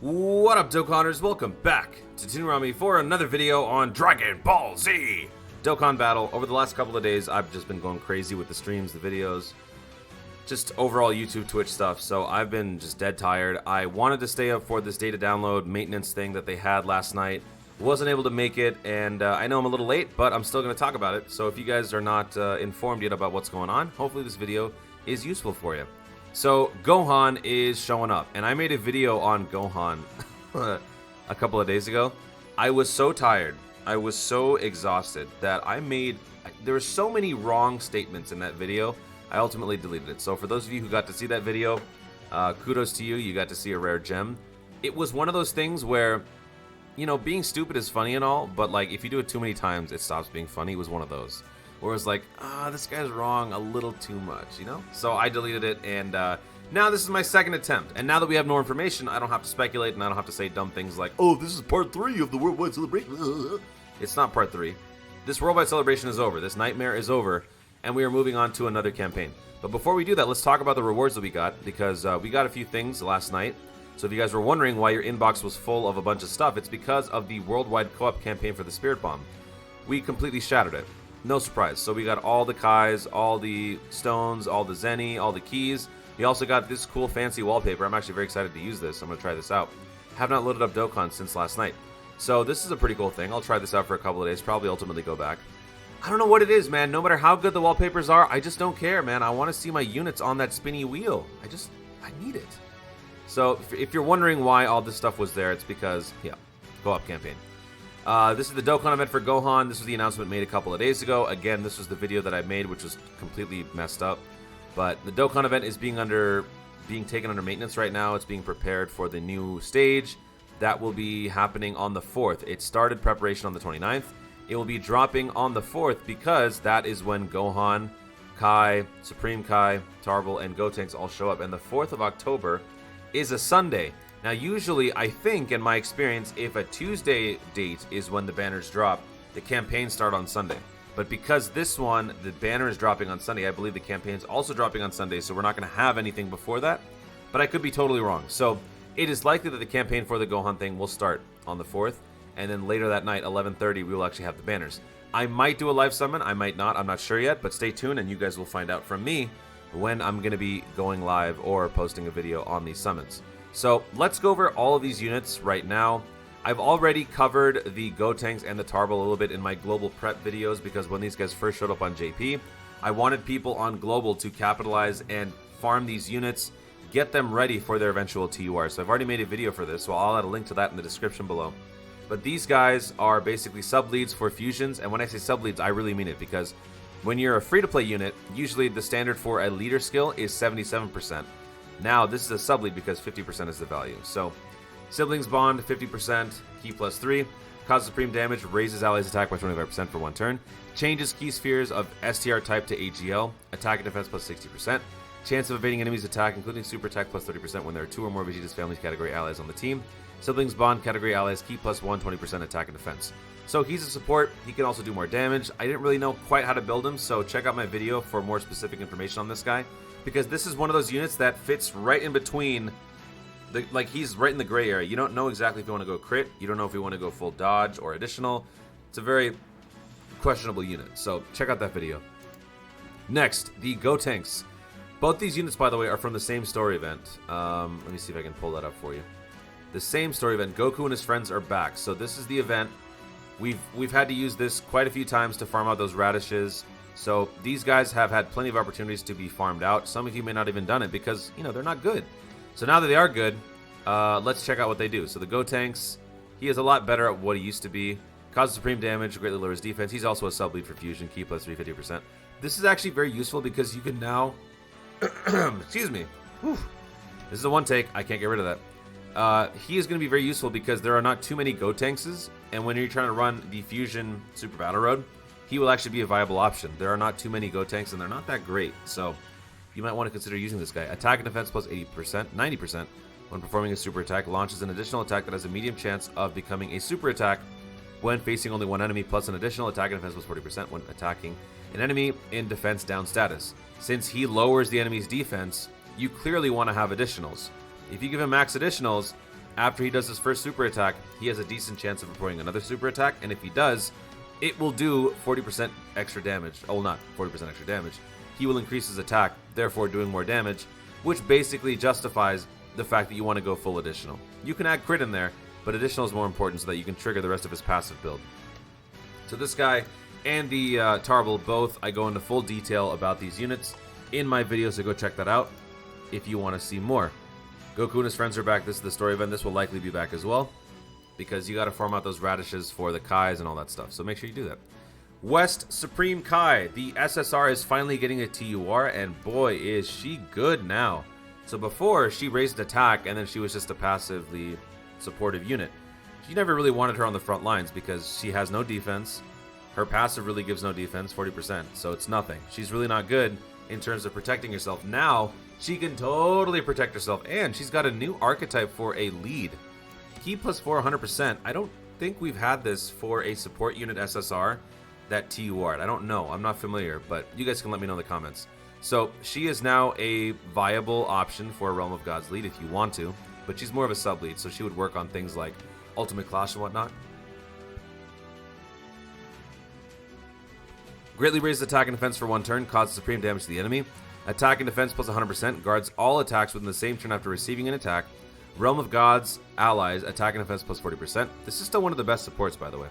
What up, Dokkaners? Welcome back to Toonami for another video on Dragon Ball Z Dokkan Battle. Over the last couple of days, I've just been going crazy with the streams, the videos, just overall YouTube, Twitch stuff, so I've been just dead tired. I wanted to stay up for this data download maintenance thing that they had last night. Wasn't able to make it, and I know I'm a little late, but I'm still going to talk about it. So if you guys are not informed yet about what's going on, hopefully this video is useful for you. So Gohan is showing up, and I made a video on Gohan a couple of days ago. I was so tired, I was so exhausted that there were so many wrong statements in that video, I ultimately deleted it. So for those of you who got to see that video, kudos to you, you got to see a rare gem. It was one of those things where, you know, being stupid is funny and all, but like if you do it too many times, it stops being funny. It was one of those. Where it's like, this guy's wrong a little too much, you know? So I deleted it, and now this is my second attempt. And now that we have more information, I don't have to speculate, and I don't have to say dumb things like, oh, this is part 3 of the Worldwide Celebration. It's not part 3. This Worldwide Celebration is over. This nightmare is over, and we are moving on to another campaign. But before we do that, let's talk about the rewards that we got, because we got a few things last night. So if you guys were wondering why your inbox was full of a bunch of stuff, it's because of the Worldwide Co-op campaign for the Spirit Bomb. We completely shattered it. No surprise. So we got all the Kais, all the stones, all the Zeni, all the keys. We also got this cool fancy wallpaper. I'm actually very excited to use this. I'm going to try this out. Have not loaded up Dokkan since last night. So this is a pretty cool thing. I'll try this out for a couple of days, probably ultimately go back. I don't know what it is, man. No matter how good the wallpapers are, I just don't care, man. I want to see my units on that spinny wheel. I need it. So if you're wondering why all this stuff was there, it's because, yeah, co-op campaign. This is the Dokkan event for Gohan. This was the announcement made a couple of days ago. Again, this was the video that I made, which was completely messed up. But the Dokkan event is being taken under maintenance right now. It's being prepared for the new stage. That will be happening on the 4th. It started preparation on the 29th. It will be dropping on the 4th because that is when Gohan, Kai, Supreme Kai, Tarble, and Gotenks all show up. And the 4th of October is a Sunday. Now, usually, I think, in my experience, if a Tuesday date is when the banners drop, the campaigns start on Sunday. But because this one, the banner is dropping on Sunday, I believe the campaign's also dropping on Sunday, so we're not going to have anything before that. But I could be totally wrong. So, it is likely that the campaign for the Gohan thing will start on the 4th, and then later that night, 11:30, we will actually have the banners. I might do a live summon, I might not, I'm not sure yet, but stay tuned and you guys will find out from me when I'm going to be going live or posting a video on these summons. So let's go over all of these units right now. I've already covered the Gotenks and the Tarble a little bit in my global prep videos because when these guys first showed up on JP, I wanted people on global to capitalize and farm these units, get them ready for their eventual TUR. So I've already made a video for this, so I'll add a link to that in the description below. But these guys are basically sub-leads for fusions, and when I say sub-leads, I really mean it because when you're a free-to-play unit, usually the standard for a leader skill is 77%. Now, this is a sub-lead because 50% is the value. So, Siblings Bond, 50%, Key plus 3. Causes supreme damage, raises allies' attack by 25% for 1 turn. Changes Key spheres of STR type to AGL. Attack and defense plus 60%. Chance of evading enemies' attack, including super attack plus 30% when there are 2 or more Vegeta's family's category allies on the team. Siblings Bond category allies, Key plus 1, 20% attack and defense. So he's a support. He can also do more damage. I didn't really know quite how to build him, so check out my video for more specific information on this guy. Because this is one of those units that fits right in between, he's right in the gray area. You don't know exactly if you want to go crit. You don't know if you want to go full dodge or additional. It's a very questionable unit, so check out that video. Next, the Gotenks. Both these units, by the way, are from the same story event. Let me see if I can pull that up for you. The same story event. Goku and his friends are back. So this is the event. We've had to use this quite a few times to farm out those radishes. So these guys have had plenty of opportunities to be farmed out. Some of you may not even done it because, you know, they're not good. So now that they are good, let's check out what they do. So the Gotenks, he is a lot better at what he used to be. Causes supreme damage, greatly lowers defense. He's also a sub-lead for fusion, Key plus 350%. This is actually very useful because you can now... excuse me. Whew. This is a one take. I can't get rid of that. He is going to be very useful because there are not too many Gotenkses. And when you're trying to run the fusion super battle road, he will actually be a viable option. There are not too many Gotenks, and they're not that great, so you might want to consider using this guy. Attack and defense plus 80%, 90%. When performing a super attack, launches an additional attack that has a medium chance of becoming a super attack when facing only one enemy, plus an additional attack and defense plus 40% when attacking an enemy in defense down status. Since he lowers the enemy's defense, you clearly want to have additionals. If you give him max additionals, After he does his first super attack, he has a decent chance of reporting another super attack, and if he does, it will do 40% extra damage. Oh, not 40% extra damage. He will increase his attack, therefore doing more damage, which basically justifies the fact that you want to go full additional. You can add crit in there, but additional is more important so that you can trigger the rest of his passive build. So this guy and the Tarble, both, I go into full detail about these units in my video, so go check that out if you want to see more. Goku and his friends are back. This is the story event. This will likely be back as well, because you got to farm out those radishes for the Kais and all that stuff, so make sure you do that. West Supreme Kai, the SSR is finally getting a TUR, and boy is she good now. So before, she raised attack, and then she was just a passively supportive unit. She never really wanted her on the front lines because she has no defense. Her passive really gives no defense, 40%, so it's nothing. She's really not good in terms of protecting herself. Now, she can totally protect herself, and she's got a new archetype for a lead. Key plus 4, 100%. I don't think we've had this for a support unit SSR that TUR'd. I don't know. I'm not familiar, but you guys can let me know in the comments. So she is now a viable option for a Realm of Gods lead if you want to, but she's more of a sub lead, so she would work on things like Ultimate Clash and whatnot. Greatly raises attack and defense for 1 turn, causes supreme damage to the enemy. Attack and defense plus 100%, guards all attacks within the same turn after receiving an attack. Realm of Gods, allies, attack and defense plus 40%. This is still one of the best supports, by the way.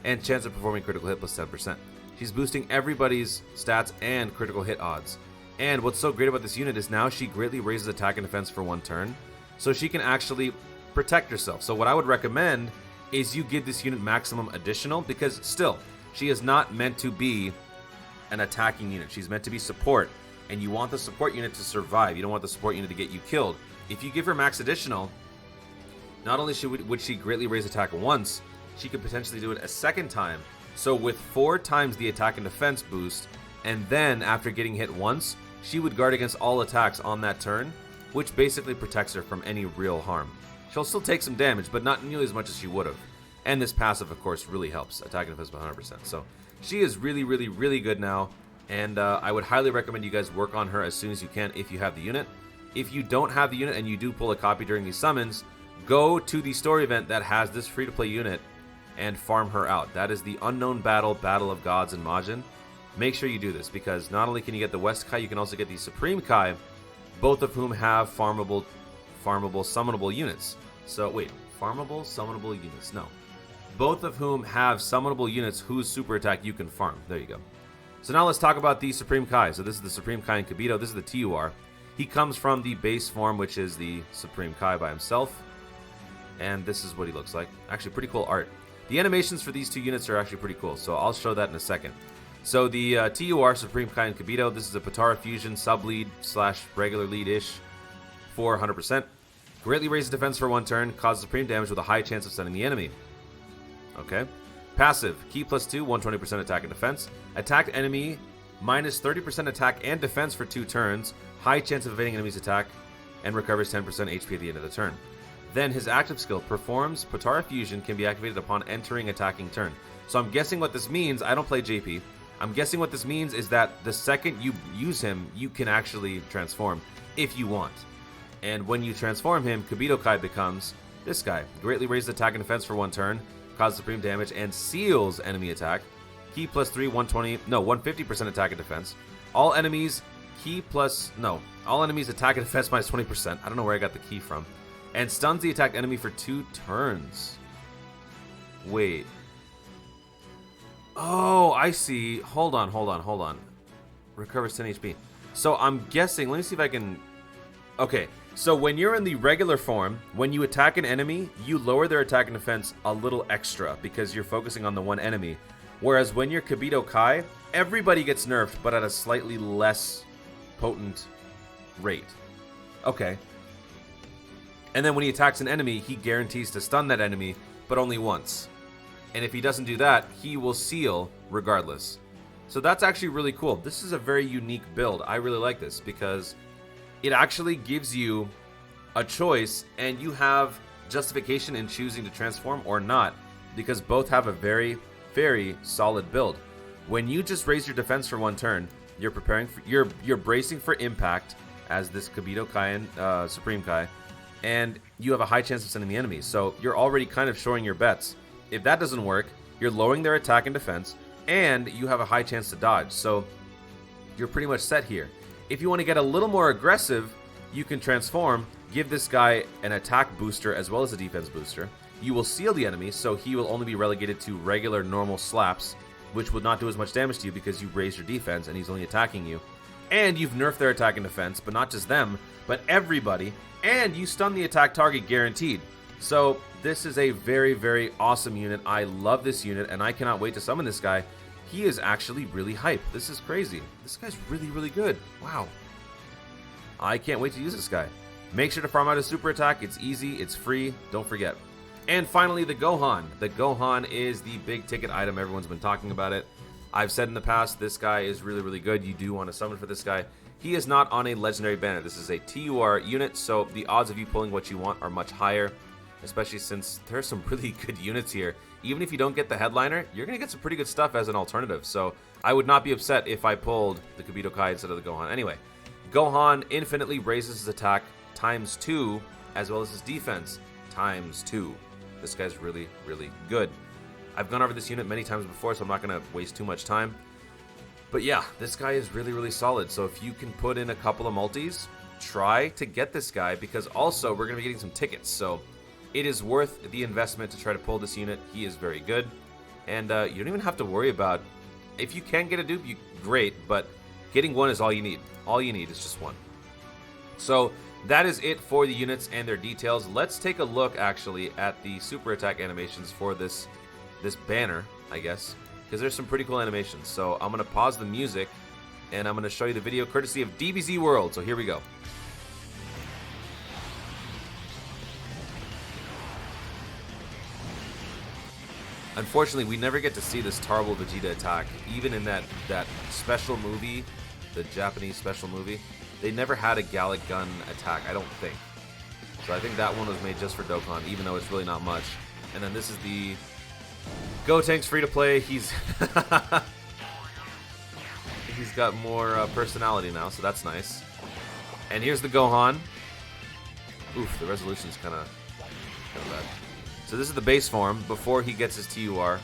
And chance of performing critical hit plus 10%. She's boosting everybody's stats and critical hit odds. And what's so great about this unit is now she greatly raises attack and defense for 1 turn, so she can actually protect herself. So what I would recommend is you give this unit maximum additional, because still, she is not meant to be an attacking unit. She's meant to be support, and you want the support unit to survive. You don't want the support unit to get you killed. If you give her max additional, not only would she greatly raise attack once, she could potentially do it a second time. So with 4 times the attack and defense boost, and then after getting hit once, she would guard against all attacks on that turn, which basically protects her from any real harm. She'll still take some damage, but not nearly as much as she would have. And this passive, of course, really helps. Attack and defense by 100%. So she is really, really, really good now. And I would highly recommend you guys work on her as soon as you can if you have the unit. If you don't have the unit and you do pull a copy during these summons, go to the story event that has this free-to-play unit and farm her out. That is the Unknown Battle, Battle of Gods and Majin. Make sure you do this, because not only can you get the West Kai, you can also get the Supreme Kai, both of whom have farmable, summonable units. So, wait, farmable, summonable units? No. Both of whom have summonable units whose super attack you can farm. There you go. So now let's talk about the Supreme Kai. So this is the Supreme Kai in Kibito. This is the TUR. He comes from the base form, which is the Supreme Kai by himself. And this is what he looks like. Actually, pretty cool art. The animations for these 2 units are actually pretty cool, so I'll show that in a second. So the TUR Supreme Kai in Kibito, this is a Potara Fusion sub-lead / regular lead-ish for 100%. Greatly raises defense for 1 turn, causes supreme damage with a high chance of stunning the enemy. Okay. Passive, Ki plus 2, 120% attack and defense. Attacked enemy, minus 30% attack and defense for 2 turns. High chance of evading enemy's attack, and recovers 10% HP at the end of the turn. Then his active skill, performs Potara Fusion, can be activated upon entering attacking turn. So I'm guessing what this means, I don't play JP. I'm guessing what this means is that the second you use him, you can actually transform if you want. And when you transform him, Kibito Kai becomes this guy. Greatly raises attack and defense for 1 turn, causes supreme damage, and seals enemy attack. Ki plus 3, 150% attack and defense. All enemies, all enemies attack and defense minus 20%. I don't know where I got the key from. And stuns the attacked enemy for 2 turns. Wait. Oh, I see. Hold on. Recovers 10 HP. So I'm guessing, let me see if I can... Okay, so when you're in the regular form, when you attack an enemy, you lower their attack and defense a little extra because you're focusing on the one enemy. Whereas when you're Kibito Kai, everybody gets nerfed, but at a slightly less potent rate. Okay. And then when he attacks an enemy, he guarantees to stun that enemy, but only once. And if he doesn't do that, he will seal regardless. So that's actually really cool. This is a very unique build. I really like this because it actually gives you a choice and you have justification in choosing to transform or not, because both have a very, very solid build. When you just raise your defense for 1 turn, you're preparing for, you're bracing for impact as this Kibito Kai and Supreme Kai. and you have a high chance of sending the enemy. So you're already kind of showing your bets. If that doesn't work, you're lowering their attack and defense, and you have a high chance to dodge. So you're pretty much set here. If you want to get a little more aggressive, you can transform, give this guy an attack booster as well as a defense booster. You will seal the enemy, so he will only be relegated to regular normal slaps, which would not do as much damage to you because you raised your defense and he's only attacking you. And you've nerfed their attack and defense, but not just them, but everybody. And you stun the attack target guaranteed. So this is a very, very awesome unit. I love this unit, and I cannot wait to summon this guy. He is actually really hype. This is crazy. This guy's really, really good. Wow. I can't wait to use this guy. Make sure to farm out his super attack. It's easy. It's free. Don't forget. And finally, the Gohan. The Gohan is the big ticket item. Everyone's been talking about it. I've said in the past, this guy is really, really good. You do want to summon for this guy. He is not on a legendary banner. This is a TUR unit, so the odds of you pulling what you want are much higher, especially since there's some really good units here. Even if you don't get the headliner, you're going to get some pretty good stuff as an alternative. So I would not be upset if I pulled the Kibito Kai instead of the Gohan. Anyway, Gohan infinitely raises his attack ×2, as well as his defense ×2. This guy's really, really good. I've gone over this unit many times before, so I'm not going to waste too much time. But yeah, this guy is really, really solid. So if you can put in a couple of multis, try to get this guy, because also we're going to be getting some tickets. So it is worth the investment to try to pull this unit. He is very good. And you don't even have to worry about, if you can get a dupe, great, but getting one is all you need. All you need is just one. So that is it for the units and their details. Let's take a look, actually, at the super attack animations for this banner, I guess, because there's some pretty cool animations. So I'm going to pause the music, and I'm going to show you the video courtesy of DBZ World. So here we go. Unfortunately, we never get to see this Tarble Vegeta attack. Even in that special movie, the Japanese special movie, they never had a Gallic gun attack, I don't think. So I think that one was made just for Dokkan, even though it's really not much. And then this is the Gotenks free-to-play. He's got more personality now, so that's nice. And here's the Gohan. Oof, the resolution's kind of bad. So this is the base form before he gets his TUR.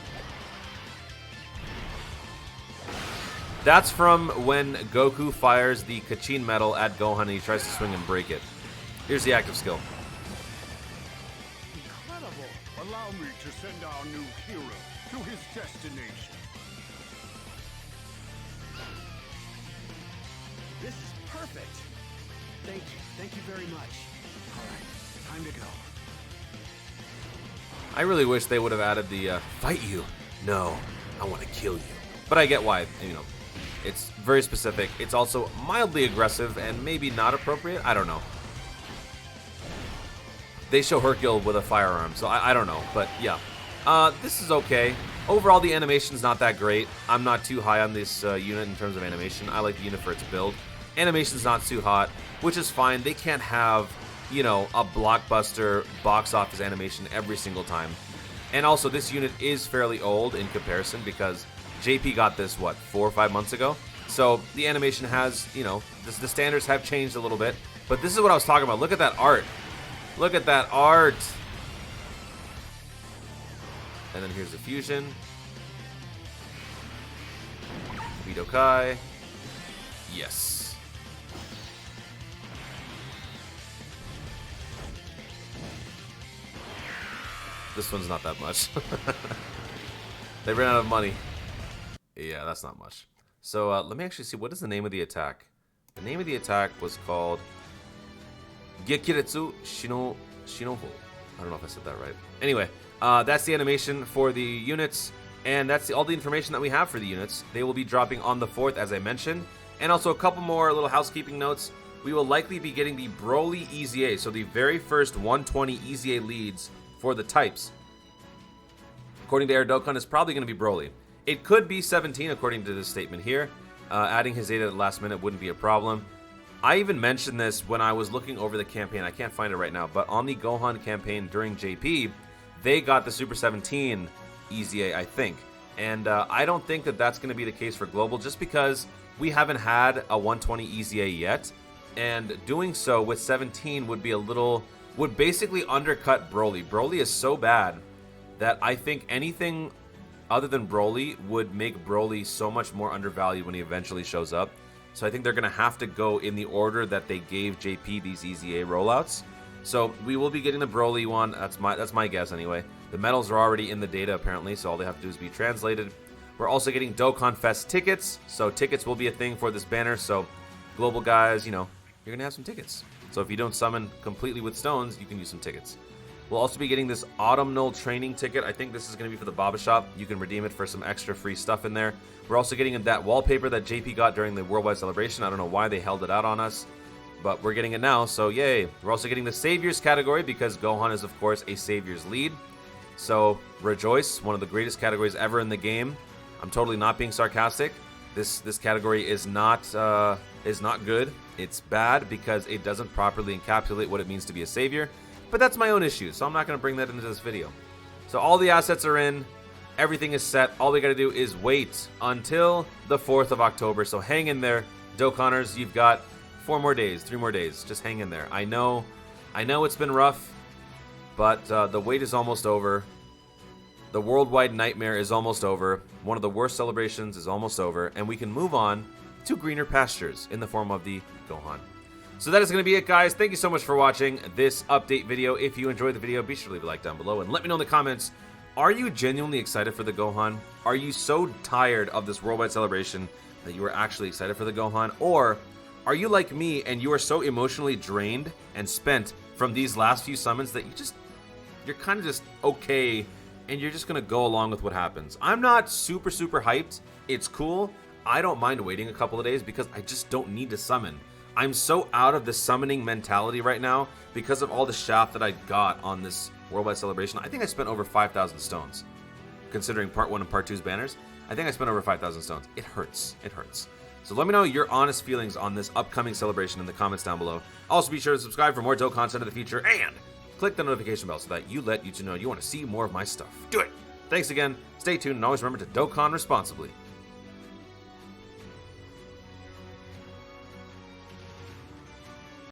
That's from when Goku fires the Kachin medal at Gohan and he tries to swing and break it. Here's the active skill. Incredible! Allow me to send our new hero to his destination. This is perfect. Thank you very much. All right, time to go. I really wish they would have added the fight you. No, I want to kill you. But I get why, you know. It's very specific. It's also mildly aggressive and maybe not appropriate. I don't know. They show Hercule with a firearm, so I don't know. But yeah, this is okay. Overall, the animation's not that great. I'm not too high on this unit in terms of animation. I like the unit for its build. Animation's not too hot, which is fine. They can't have, you know, a blockbuster box office animation every single time. And also, this unit is fairly old in comparison because JP got this, what, 4 or 5 months ago? So the animation has, you know, the standards have changed a little bit. But this is what I was talking about. Look at that art. Look at that art. And then here's the fusion. Kibito Kai. Yes. This one's not that much. They ran out of money. Yeah, that's not much. So let me actually see, what is the name of the attack? The name of the attack was called Gekiretsu Shinoho. I don't know if I said that right. Anyway, that's the animation for the units, and that's all the information that we have for the units. They will be dropping on the 4th, as I mentioned. And also a couple more little housekeeping notes. We will likely be getting the Broly EZA, so the very first 120 EZA leads for the types. According to Air Dokkan, is probably going to be Broly. It could be 17, according to this statement here. Adding his Zeta at the last minute wouldn't be a problem. I even mentioned this when I was looking over the campaign. I can't find it right now, but on the Gohan campaign during JP, they got the Super 17 EZA, I think. And I don't think that that's going to be the case for Global, just because we haven't had a 120 EZA yet. And doing so with 17 would be a little would basically undercut Broly. Broly is so bad that I think anything other than Broly would make Broly so much more undervalued when he eventually shows up. So I think they're going to have to go in the order that they gave JP these EZA rollouts. So we will be getting the Broly one. That's my guess anyway. The medals are already in the data apparently, so all they have to do is be translated. We're also getting Dokkan Fest tickets. So tickets will be a thing for this banner. So global guys, you know, you're going to have some tickets. So if you don't summon completely with stones, you can use some tickets. We'll also be getting this autumnal training ticket. I think this is going to be for the Baba Shop. You can redeem it for some extra free stuff in there. We're also getting that wallpaper that JP got during the Worldwide Celebration. I don't know why they held it out on us, but we're getting it now, so yay. We're also getting the Saviors category because Gohan is, of course, a Saviors lead. So rejoice, one of the greatest categories ever in the game. I'm totally not being sarcastic. This category is not good. It's bad because it doesn't properly encapsulate what it means to be a Savior. But that's my own issue, so I'm not going to bring that into this video. So all the assets are in. Everything is set. All we got to do is wait until the 4th of October. So hang in there, Dokkaners. You've got 4 more days, 3 more days. Just hang in there. I know it's been rough, but the wait is almost over. The worldwide nightmare is almost over. One of the worst celebrations is almost over, and we can move on to greener pastures in the form of the Gohan. So that is going to be it, guys. Thank you so much for watching this update video. If you enjoyed the video, be sure to leave a like down below and let me know in the comments, are you genuinely excited for the Gohan? Are you so tired of this worldwide celebration that you are actually excited for the Gohan? Or are you like me and you are so emotionally drained and spent from these last few summons that you're kind of just okay and you're just going to go along with what happens? I'm not super hyped. It's cool. I don't mind waiting a couple of days because I just don't need to summon. I'm so out of the summoning mentality right now because of all the shaft that I got on this Worldwide Celebration. I think I spent over 5,000 stones. Considering Part 1 and Part 2's banners, I think I spent over 5,000 stones. It hurts. It hurts. So let me know your honest feelings on this upcoming celebration in the comments down below. Also be sure to subscribe for more dope content in the future and click the notification bell so that let YouTube know you want to see more of my stuff. Do it! Thanks again, stay tuned, and always remember to Dokkan responsibly.